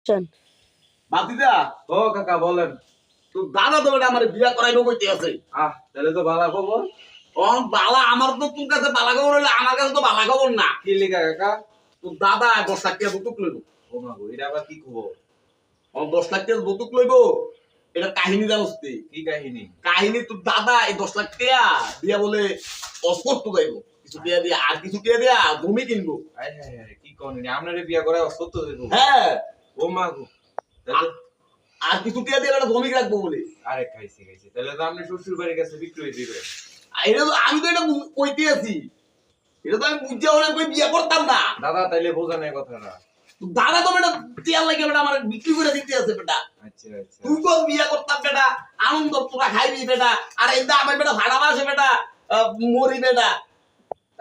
চল বাতিদা ও কাকা বলেন। তো দাদা তো আমার বিয়া করাইবো কইতে আছে। তাহলে তো ভালো খবর। ও বালা আমার তো তোর কাছে বালা খবর হইলে আমার কাছে তো বালা খবর না। কি লিখা কাকা? তোর দাদা 10 লাখ টাকা বতুক লইব। ও মা গো, এটা আবার কি খবর? ও 10 লাখ টাকা বতুক লইব। এটা কাহিনী জানোস তুই? কি কাহিনী? কাহিনী তোর দাদা এই 10 লাখ টাকা দিয়া বলে অস্পষ্ট যাইব। কিছু টাকা দিয়া আর কিছু টাকা দিয়া জমি কিনবো। আয় হায় হায়, কি কোনি আপনারে বিয়া করে সত্য দেব? হ্যাঁ ও মা গো, তাহলে আর কিছু টাকা দিয়ে একটা জমি রাখবো বলে। আরে খাইছি তাহলে তো আপনি শ্বশুর বাড়ির কাছে বিক্রি হয়ে দিবেন। এটা তো আমি তো এটা কইতে আছি। এটা তো আমি বুঝতে হলে কই বিয়া করতাম না। দাদা তাইলে বোঝেন এই কথাটা। দাদা তো বেটা টিয়ার লাগে বেটা আমার বিক্রি করে দিতে আছে বেটা। আচ্ছা আচ্ছা, তুই কোন বিয়া করতাম বেটা, আনন্দ তোরা খাইবি বেটা, আর এই আমার বেটা ভাড়া বাসে বেটা, মরি বেটা।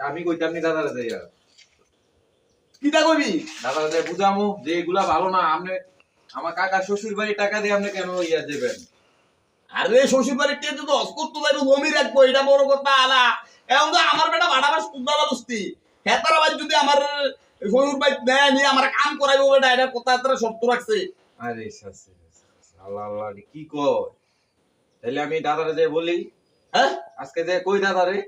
আমি কইতাম নি দাদারে যাইয়া। কিটা কইবি? দাদারে যাই বুঝামু যে এগুলা ভালো না। আপনি আমার কাকা শ্বশুর বাড়ি টাকা দিয়ে আপনি কেন ইয়া দেবেন? আরে শ্বশুর বাড়ির টিয়াতে তো অস্কর তো যাইবো, জমি রাখবো, এটা বড় কথা আলা। এখন তো আমার বেটা ভাড়া বাস কুদালা বস্তি, হেতারা বাদ যদি আমার শ্বশুর বাড়ি নেয় নিয়ে আমার কাম করাইবো বেটা, এটা কথা হেতারা শর্ত রাখছে। আরে শাসে আল্লাহ আল্লাহ কি কয়? তাহলে আমি দাদারে যাই বলি। হ্যাঁ আজকে যে কই দাদারে,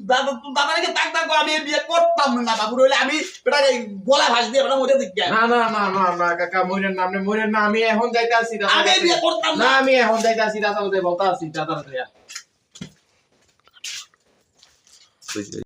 দাদা তো দাদাকে তাক তাক আমি এই বিয়ে করতাম না বাবু, রইলে আমি বেটা গলা ভাস দিয়ে বেটা মরে দিক না না না না না কাকা মইরেন না, আপনি মইরেন না। আমি এখন যাইতে আসি দাদা, আমি এই বিয়ে করতাম না না। আমি এখন যাইতে আসি দাদারে বলতা আসি দাদারে।